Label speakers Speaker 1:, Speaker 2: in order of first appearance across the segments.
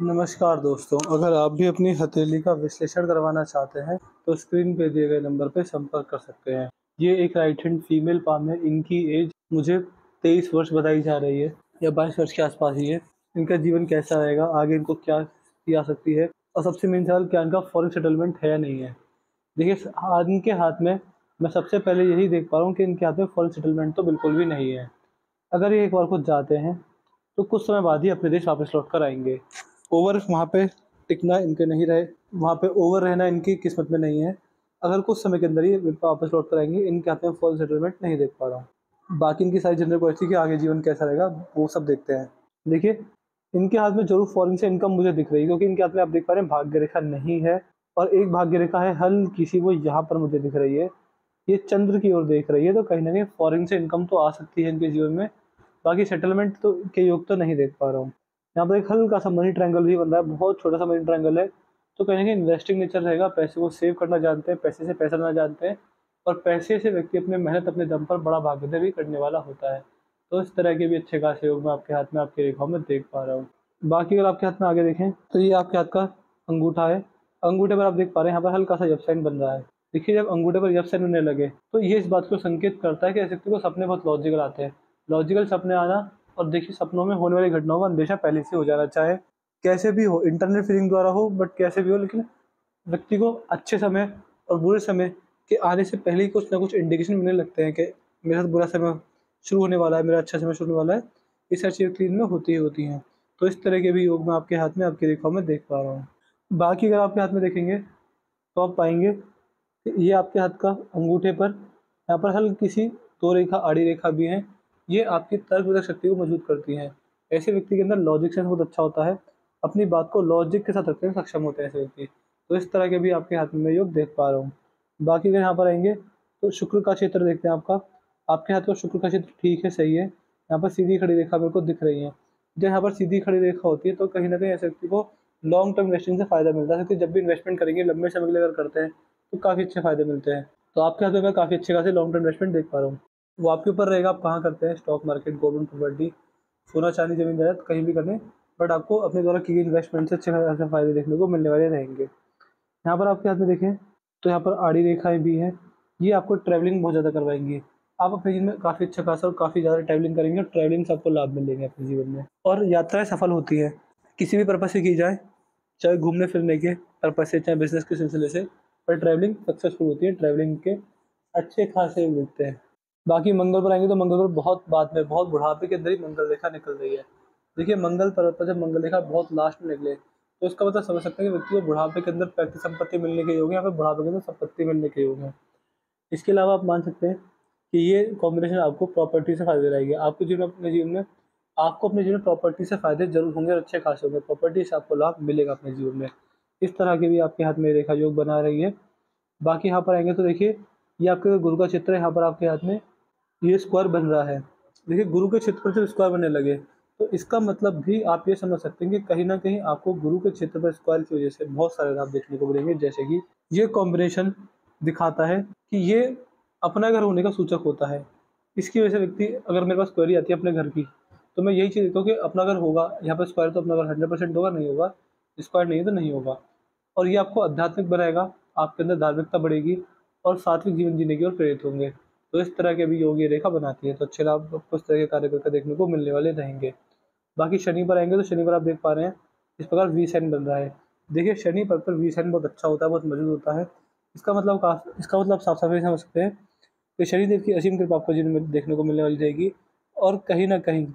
Speaker 1: नमस्कार दोस्तों, अगर आप भी अपनी हथेली का विश्लेषण करवाना चाहते हैं तो स्क्रीन पे दिए गए नंबर पे संपर्क कर सकते हैं। ये एक राइट हैंड फीमेल पाम है। इनकी एज मुझे 23 वर्ष बताई जा रही है या 22 वर्ष के आसपास ही है। इनका जीवन कैसा रहेगा, आगे इनको क्या की आ सकती है और सबसे मेन सवाल, क्या इनका फॉरेन सेटलमेंट है या नहीं है। देखिए, इनके हाथ में मैं सबसे पहले यही देख पा रहा हूँ कि इनके हाथ में फॉरेन सेटलमेंट तो बिल्कुल भी नहीं है। अगर ये एक बार खुद जाते हैं तो कुछ समय बाद ही अपने देश वापस लौट कर आएंगे। ओवर वहाँ पे टिकना इनके नहीं रहे, वहाँ पे ओवर रहना इनकी किस्मत में नहीं है। अगर कुछ समय के अंदर ही वापस लौट कर आएंगे, इनके हाथ में फुल सेटलमेंट नहीं देख पा रहा हूँ। बाकी इनकी सारी जनरल पॉलिसी कि आगे जीवन कैसा रहेगा वो सब देखते हैं। देखिए, इनके हाथ में जरूर फॉरेन से इनकम मुझे दिख रही है, क्योंकि इनके हाथ में आप देख पा रहे हैं भाग्य रेखा नहीं है और एक भाग्य रेखा है हल्की सी, वो यहाँ पर मुझे दिख रही है। ये चंद्र की ओर देख रही है, तो कहीं ना कहीं फॉरेन से इनकम तो आ सकती है इनके जीवन में। बाकी सेटलमेंट तो के योग तो नहीं देख पा रहा हूँ। यहाँ पर एक हल्का सा मनी ट्रायंगल भी बन रहा है, बहुत छोटा सा मनी ट्रायंगल है। तो कहीं ना कहीं इन्वेस्टिंग नेचर रहेगा, पैसे को सेव करना जानते हैं, पैसे से पैसा लेना जानते हैं और पैसे से व्यक्ति अपने मेहनत अपने दम पर बड़ा भाग्योदय भी करने वाला होता है। तो इस तरह के भी अच्छे खासे योग मैं आपके हाथ में, आपकी रेखाओं में देख पा रहा हूँ। बाकी अगर आपके हाथ में आगे देखें तो ये आपके हाथ का अंगूठा है। अंगूठे पर आप देख पा रहे हैं यहाँ पर हल्का सा यप साइन बन रहा है। देखिए, जब अंगूठे पर यप साइन बनने लगे तो ये इस बात को संकेत करता है कि इस व्यक्ति को सपने बहुत लॉजिकल आते हैं। लॉजिकल सपने आना, और देखिए सपनों में होने वाली घटनाओं का अंदेशा पहले से हो जाना, चाहे कैसे भी हो, इंटरनेट फीलिंग द्वारा हो, बट कैसे भी हो, लेकिन व्यक्ति को अच्छे समय और बुरे समय के आने से पहले ही कुछ ना कुछ इंडिकेशन मिलने लगते हैं कि मेरा बुरा समय शुरू होने वाला है, मेरा अच्छा समय शुरू होने वाला है। ये सारी चीज़ें व्यक्ति में होती ही होती हैं। तो इस तरह के भी योग मैं आपके हाथ में, आपकी रेखाओं में देख पा रहा हूँ। बाकी अगर आपके हाथ में देखेंगे तो आप पाएंगे कि ये आपके हाथ का अंगूठे पर यहाँ पर हल्की सी दो रेखा, आड़ी रेखा भी है। ये आपकी तर्क वितर्क शक्ति को मजबूत करती हैं। ऐसे व्यक्ति के अंदर लॉजिक सेंस बहुत अच्छा होता है, अपनी बात को लॉजिक के साथ रखने में सक्षम होते हैं ऐसे व्यक्ति। तो इस तरह के भी आपके हाथ में मैं योग देख पा रहा हूँ। बाकी अगर यहाँ पर आएंगे तो शुक्र का क्षेत्र देखते हैं आपका। आपके हाथ का शुक्र का क्षेत्र ठीक है, सही है। यहाँ पर सीधी खड़ी रेखा मेरे को दिख रही है। जब यहाँ पर सीधी खड़ी रेखा होती है तो कहीं ना कहीं ऐसे व्यक्ति को लॉन्ग टर्म इन्वेस्टिंग से फायदा मिलता है, क्योंकि जब भी इन्वेस्टमेंट करेंगे लंबे समय के लिए अगर करते हैं तो काफ़ी अच्छे फायदे मिलते हैं। तो आपके हाथ में मैं काफ़ी अच्छे खासे लॉन्ग टर्म इन्वेस्टमेंट देख पा रहा हूँ। वो आपके ऊपर रहेगा, आप कहाँ करते हैं, स्टॉक मार्केट, गवर्नमेंट प्रॉपर्टी, सोना चांदी, जमीन जायदाद, कहीं भी करें, बट आपको अपने द्वारा की गई इन्वेस्टमेंट से अच्छे खासे फायदे देखने को मिलने वाले रहेंगे। यहाँ पर आपके हाथ में देखें तो यहाँ पर आड़ी रेखाएं भी हैं। ये आपको ट्रैवलिंग बहुत ज़्यादा करवाएंगी। आप अपने जीवन में काफ़ी अच्छा खासा और काफ़ी ज़्यादा ट्रैवलिंग करेंगे और ट्रैवलिंग से आपको लाभ मिलेंगे अपने जीवन में, और यात्राएं सफल होती हैं किसी भी पर्पज से की जाए, चाहे घूमने फिरने के पर्पज से, चाहे बिजनेस के सिलसिले से, पर ट्रैवलिंग सक्सेसफुल होती है। ट्रैवलिंग के अच्छे खासे मिलते हैं। बाकी मंगल पर आएंगे तो मंगल पर बहुत बाद में, बहुत बुढ़ापे के अंदर ही मंगल रेखा निकल रही है। देखिए, मंगल पर्वत पर जब मंगल रेखा बहुत लास्ट में निकले तो इसका मतलब समझ सकते हैं कि व्यक्ति को बुढ़ापे के अंदर पैतृक संपत्ति मिलने के योग है, या फिर बुढ़ापे के अंदर संपत्ति मिलने के योग है। इसके अलावा आप मान सकते हैं कि ये कॉम्बिनेशन आपको प्रॉपर्टी से फायदे रहेगी। आपके जीवन अपने जीवन में आपको अपने जीवन में प्रॉपर्टी से फायदे जरूर होंगे और अच्छे खासे होंगे। प्रॉपर्टी से आपको लाभ मिलेगा अपने जीवन में। इस तरह के भी आपके हाथ में रेखा योग बना रही है। बाकी यहाँ पर आएंगे तो देखिए, ये आपके गुरु का चित्र है। यहाँ पर आपके हाथ में ये स्क्वायर बन रहा है। देखिए, गुरु के क्षेत्र पर जब स्क्वायर बनने लगे तो इसका मतलब भी आप ये समझ सकते हैं कि कहीं ना कहीं आपको गुरु के क्षेत्र पर स्क्वायर की वजह से बहुत सारे लाभ देखने को मिलेंगे। जैसे कि ये कॉम्बिनेशन दिखाता है कि ये अपना घर होने का सूचक होता है। इसकी वजह से व्यक्ति, अगर मेरे पास क्वेरी आती है अपने घर की, तो मैं यही चीज़ देखता हूँ कि अपना घर होगा, यहाँ पर स्क्वायर तो अपना घर 100% होगा, नहीं होगा, स्क्वायर नहीं है तो नहीं होगा। और ये आपको आध्यात्मिक बनाएगा, आपके अंदर धार्मिकता बढ़ेगी और सात्विक जीवन जीने की ओर प्रेरित होंगे। तो इस तरह के भी योग ये रेखा बनाती है। तो अच्छे लाभ आपको इस तरह के कार्य करके देखने को मिलने वाले रहेंगे। बाकी शनि पर आएंगे तो शनि पर आप देख पा रहे हैं इस प्रकार वी साइन बन रहा है। देखिए, शनि पर वी साइन बहुत अच्छा होता है, बहुत मजबूत होता है। इसका मतलब साफ साफ ये समझ सकते हैं कि शनिदेव की असीम कृपा आपको जीवन में देखने को मिलने वाली रहेगी। और कहीं ना कहीं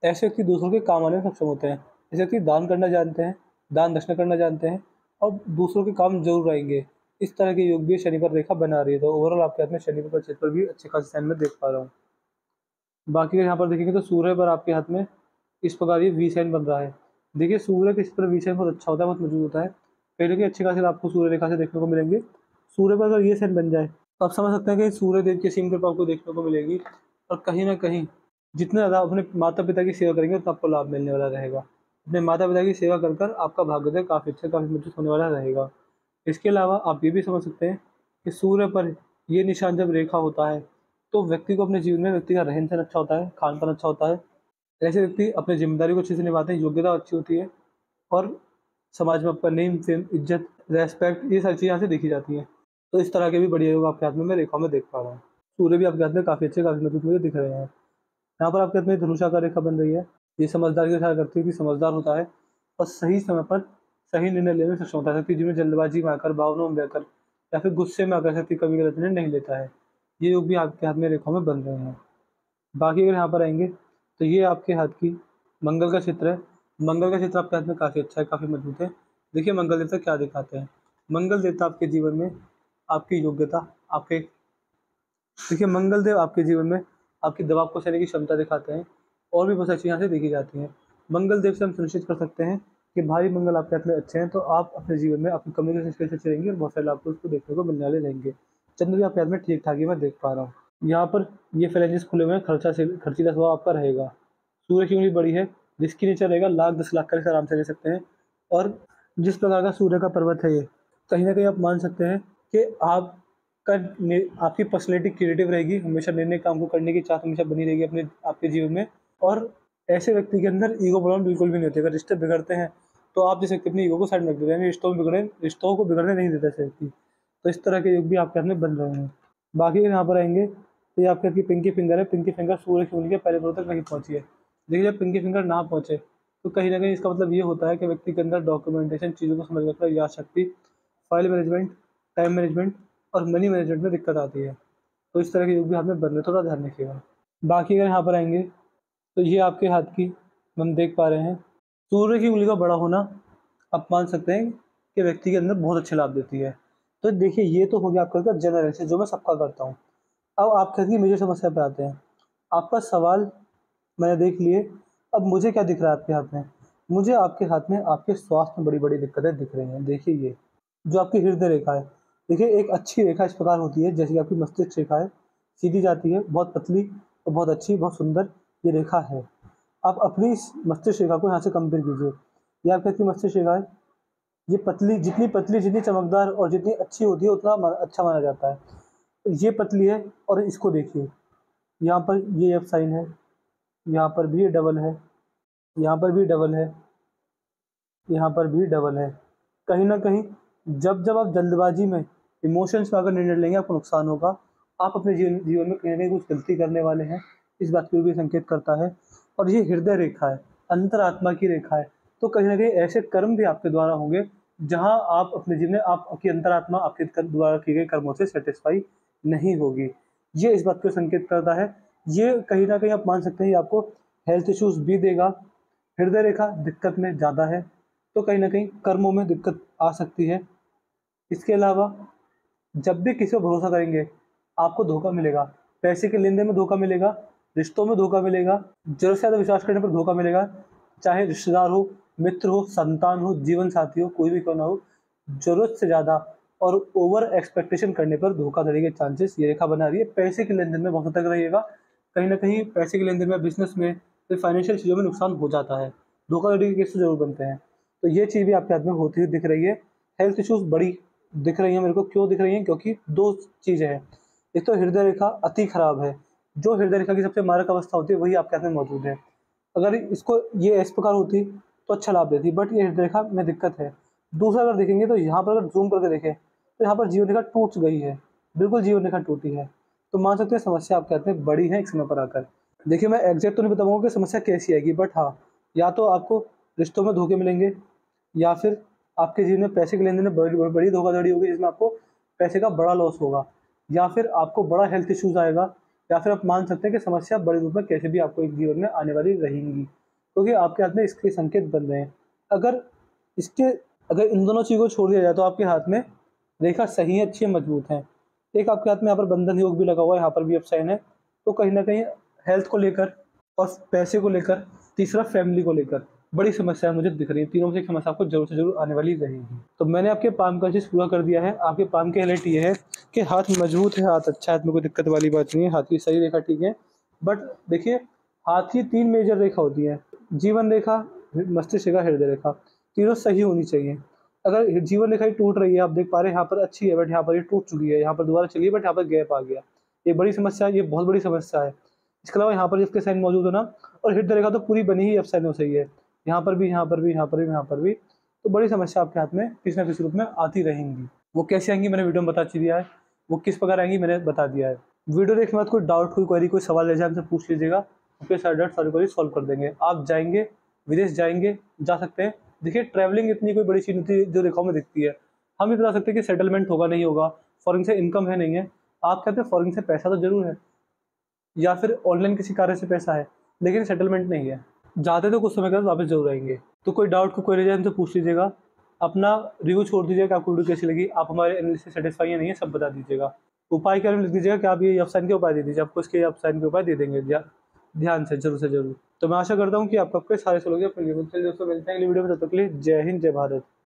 Speaker 1: ऐसे व्यक्ति दूसरों के काम आने में सक्षम होते हैं। ऐसे व्यक्ति दान करना जानते हैं, दान दक्षिणा करना जानते हैं और दूसरों के काम जरूर आएंगे। इस तरह के योग भी शनि पर रेखा बना रही है। तो ओवरऑल आपके हाथ में शनि पर क्षेत्र पर भी अच्छे खासे साइन में देख पा रहा हूँ। बाकी अगर यहाँ पर देखेंगे तो सूर्य पर आपके हाथ में इस प्रकार ये वी साइन बन रहा है। देखिए, सूर्य के इस पर वी साइन बहुत अच्छा होता है, बहुत मजबूत होता है। पहले के अच्छे खासे आपको सूर्य रेखा से देखने को मिलेंगे। सूर्य पर अगर ये साइन बन जाए तो आप समझ सकते हैं कि सूर्य देव की असीम कृपा आपको देखने को मिलेगी। और कहीं ना कहीं जितने ज़्यादा अपने माता पिता की सेवा करेंगे उतना आपको लाभ मिलने वाला रहेगा। अपने माता पिता की सेवा कर कर आपका भाग्योदय काफ़ी अच्छा, काफ़ी मजबूत होने वाला रहेगा। इसके अलावा आप ये भी समझ सकते हैं कि सूर्य पर ये निशान जब रेखा होता है तो व्यक्ति को अपने जीवन में, व्यक्ति का रहन सहन अच्छा होता है, खान पान अच्छा होता है। ऐसे व्यक्ति अपनी जिम्मेदारी को अच्छे से निभाते हैं, योग्यता अच्छी होती है और समाज में आपका नेम, फेम, इज्जत, रेस्पेक्ट, ये सारी चीज़ें यहाँ से देखी जाती हैं। तो इस तरह के भी बढ़िया योग आपके हाथ में मैं रेखाओं में देख पा रहा हूँ। सूर्य भी आपके हाथ में काफ़ी अच्छे, काफ़ी मजबूत मुझे दिख रहे हैं। यहाँ पर आपके हाथ में धनुषाकार रेखा बन रही है। ये समझदारी का इशारा करती है कि समझदार होता है और सही समय पर सही निर्णय लेने में सक्षम होता है। व्यक्ति जिसमें जल्दबाजी में आकर, भावनाओं में बहकर या फिर गुस्से में आकर व्यक्ति कभी गलत निर्णय नहीं लेता है। ये योग भी आपके हाथ में रेखाओं में बन रहे हैं। बाकी अगर यहाँ पर आएँगे तो ये आपके हाथ की मंगल का चित्र है। मंगल का चित्र आपके हाथ में काफ़ी अच्छा है, काफ़ी मजबूत है। देखिए मंगल देवता क्या दिखाते हैं। मंगल देवता आपके जीवन में आपकी योग्यता, आपके देखिए मंगल देव आपके जीवन में आपकी दबाव को सहने की क्षमता दिखाते हैं और भी बहुत सारी चीज़ें यहाँ से देखी जाती हैं। मंगल देव से हम सुनिश्चित कर सकते हैं कि भारी मंगल आपके हाथ में अच्छे हैं, तो आप अपने जीवन में अपनी कम्युनिकेशन स्किल्स अच्छी रहेंगी और बहुत सारे लाभ को उसको देखने को मिलने वाले रहेंगे। चंद्र भी आपके हाथ में ठीक-ठाक ही मैं देख पा रहा हूँ। यहाँ पर ये फ्लैंजेस खुले हुए हैं, खर्चीला स्वभाव आपका रहेगा। सूर्य की उंगली बड़ी है, रिस्की नेचर रहेगा, लाख 10 लाख का रिस्क आराम से ले सकते हैं और जिस प्रकार का सूर्य का पर्वत है ये, कहीं न कहीं आप मान सकते हैं कि आपकी पर्सनैलिटी क्रिएटिव रहेगी, हमेशा नए-नए काम को करने की चाहत हमेशा बनी रहेगी अपने आपके जीवन में और ऐसे व्यक्ति के अंदर ईगो प्रॉब्लम बिल्कुल भी नहीं होती। अगर रिश्ते बिगड़ते हैं, तो आप जिस व्यक्ति अपनी ईगो को साइड में रख देते हैं, रिश्तों को बिगड़ने नहीं देता ऐसे व्यक्ति। तो इस तरह के योग भी आपके हाथ में बन रहे हैं। बाकी अगर यहाँ पर आएँगे, तो ये आपके हाथ की पिंकी फिंगर है, पिंकी फिंगर सूर्य की उंगली के पहले पड़ों तक नहीं पहुँची है। देखिए जब पिंकी फिंगर ना पहुँचे, तो कहीं न कहीं इसका मतलब ये होता है कि व्यक्ति के अंदर डॉक्यूमेंटेशन, चीज़ों को समझने का याद शक्ति, फाइल मैनेजमेंट, टाइम मैनेजमेंट और मनी मैनेजमेंट में दिक्कत आती है। तो इस तरह के योग भी हाथ में बन रहे हैं, थोड़ा ध्यान रखिएगा। बाकी अगर यहाँ पर आएँगे, तो ये आपके हाथ की हम देख पा रहे हैं, सूर्य की उंगली का बड़ा होना आप मान सकते हैं कि व्यक्ति के अंदर बहुत अच्छे लाभ देती है। तो देखिए ये तो हो गया आपका जनरल एनालिसिस जो मैं सबका करता हूँ। अब आपके हाथ की मेजर समस्या पे आते हैं। आपका सवाल मैंने देख लिए, अब मुझे क्या दिख रहा है आपके हाथ में? मुझे आपके हाथ में आपके स्वास्थ्य में बड़ी-बड़ी दिक्कतें दिख रही हैं। देखिए ये, जो आपकी हृदय रेखा है, देखिए एक अच्छी रेखा इस प्रकार होती है जैसे कि आपकी मस्तिष्क रेखा है, सीधी जाती है, बहुत पतली और बहुत अच्छी, बहुत सुंदर ये रेखा है। आप अपनी इस मस्तिष्क रेखा को यहाँ से कंपेयर कीजिए। ये आपके हाथ की मस्तिष्क रेखा है, ये पतली, जितनी चमकदार और जितनी अच्छी होती है उतना अच्छा माना जाता है। ये पतली है और इसको देखिए, यहाँ पर ये एफ साइन है, यहाँ पर भी ये डबल है, यहाँ पर भी डबल है, यहाँ पर भी डबल है। कहीं न कहीं जब आप जल्दबाजी में इमोशंस में आकर निर्णय लेंगे आपको नुकसान होगा। आप अपने जीवन में कहीं न कहीं कुछ गलती करने वाले हैं, इस बात की भी संकेत करता है और ये हृदय रेखा है, अंतरात्मा की रेखा है। तो कहीं न कहीं ऐसे कर्म भी आपके द्वारा होंगे, जहाँ आप अपने जीवन में आपकी अंतरात्मा आपके द्वारा किए गए कर्मों से सैटिस्फाई नहीं होगी। ये इस बात को संकेत करता है। ये कहीं न कहीं आप मान सकते हैं ये आपको हेल्थ इश्यूज़ भी देगा। हृदय रेखा दिक्कत में ज़्यादा है, तो कहीं न कहीं कर्मों में दिक्कत आ सकती है। इसके अलावा जब भी किसी पे भरोसा करेंगे, आपको धोखा मिलेगा। पैसे के लेन-देन में धोखा मिलेगा, रिश्तों में धोखा मिलेगा, ज़रूरत से ज़्यादा विश्वास करने पर धोखा मिलेगा। चाहे रिश्तेदार हो, मित्र हो, संतान हो, जीवन साथी हो, कोई भी क्यों ना हो, ज़रूरत से ज़्यादा और ओवर एक्सपेक्टेशन करने पर धोखाधड़ी के चांसेस ये रेखा बना रही है। पैसे के लेन-देन में बहुत सतर्क रहिएगा। कहीं न कहीं पैसे के लेन-देन में, बिज़नेस में, फिर फाइनेंशियल चीज़ों में नुकसान हो जाता है। धोखाधड़ी के केस तो ज़रूर बनते हैं। तो ये चीज़ भी आपके हाथ में होती हुई दिख रही है। हेल्थ इश्यूज़ बड़ी दिख रही हैं मेरे को, क्यों दिख रही हैं? क्योंकि 2 चीज़ें हैं। एक तो हृदय रेखा अति खराब है। जो हृदय रेखा की सबसे मारक अवस्था होती है वही आपके हाथ में मौजूद है। अगर इसको ये इस प्रकार होती तो अच्छा लाभ देती, बट ये हृदय रेखा में दिक्कत है। दूसरा अगर देखेंगे तो यहाँ पर अगर ज़ूम करके देखें, तो यहाँ पर जीवन रेखा टूट गई है। बिल्कुल जीवन रेखा टूटी है। तो मान सकते हैं समस्या आपके हाथ में बड़ी है एक समय पर आकर। देखिए मैं एग्ज़ैक्ट तो नहीं बता पाऊँगा कि समस्या कैसी आएगी, बट हाँ, या तो आपको रिश्तों में धोखे मिलेंगे या फिर आपके जीवन में पैसे के लेन-देन में बड़ी धोखाधड़ी होगी जिसमें आपको पैसे का बड़ा लॉस होगा, या फिर आपको बड़ा हेल्थ इश्यूज़ आएगा, या फिर आप मान सकते हैं कि समस्या बड़े रूप में कैसे भी आपको एक जीवन में आने वाली रहेंगी, क्योंकि आपके हाथ में इसके संकेत बन रहे हैं। अगर इसके अगर इन दोनों चीज़ों को छोड़ दिया जाए तो आपके हाथ में रेखा सही है, अच्छी है, मजबूत है। एक आपके हाथ में यहाँ पर बंधन योग भी लगा हुआ है, यहाँ पर भी अप साइन है। तो कहीं न कहीं हेल्थ को लेकर और पैसे को लेकर, तीसरा फैमिली को लेकर बड़ी समस्याएँ मुझे दिख रही हैं। तीनों में से एक समस्या आपको ज़रूर से ज़रूर आने वाली रहेगी। तो मैंने आपके पाम का चीज़ पूरा कर दिया है। आपके पाम की हाइलाइट ये है कि हाथ मजबूत है, हाथ अच्छा है, हाथ में कोई दिक्कत वाली बात नहीं है, हाथ की सही रेखा ठीक है। बट देखिए, हाथ की 3 मेजर रेखा होती हैं, जीवन रेखा, मस्तिष्क रेखा, हृदय रेखा, तीनों सही होनी चाहिए। अगर जीवन रेखा ही टूट रही है, आप देख पा रहे हैं यहाँ पर अच्छी है बट यहाँ पर ये टूट चुकी है, यहाँ पर दोबारा चली है बट यहाँ पर गैप आ गया। ये बड़ी समस्या है, ये बहुत बड़ी समस्या है। इसके अलावा यहाँ पर जिसके साइन मौजूद हो ना, और हृदय रेखा तो पूरी बनी ही एफ साइनों से ही है। यहाँ पर भी, यहाँ पर भी, यहाँ पर भी, यहाँ पर भी, तो बड़ी समस्या आपके हाथ में किसी न किसी रूप में आती रहेंगी। वो कैसे आएंगी मैंने वीडियो में बता दिया है, वो किस प्रकार आएंगी मैंने बता दिया है। वीडियो देखने के बाद कोई डाउट, कोई क्वेरी, कोई सवाल रह जाए हमसे पूछ लीजिएगा, आपके सारे डाउट सारी क्वेरी सॉल्व कर देंगे। आप जाएंगे, विदेश जाएंगे, जा सकते हैं। देखिए ट्रैवलिंग इतनी कोई बड़ी चीज़ नहीं होती जो रेखाओं में दिखती है। हम ये बता सकते हैं कि सेटलमेंट होगा नहीं होगा, फॉरेन से इनकम है नहीं है। आप कहते हैं फॉरेन से पैसा तो जरूर है, या फिर ऑनलाइन किसी कार्य से पैसा है, लेकिन सेटलमेंट नहीं है। जाते तो कुछ समय के बाद वापस जरूर आएंगे। तो कोई डाउट को क्वेरी हमसे पूछ लीजिएगा, अपना रिव्यू छोड़ दीजिएगा कि आपको वीडियो कैसी लगी, आप हमारे एनालिसिस से सेटिस्फाई है नहीं है, सब बता दीजिएगा। उपाय के बारे में लिख दीजिएगा कि आप ये ऑप्शन के उपाय दे दीजिए, आपको इसके ऑप्शन के उपाय दे देंगे ध्यान से, जरूर से जरूर। तो मैं आशा करता हूँ कि आपको आपके सारे सवालों के जवाब मिल गए। चलिए दोस्तों मिलते हैं अगली वीडियो में, तब तक के लिए जय हिंद, जय भारत।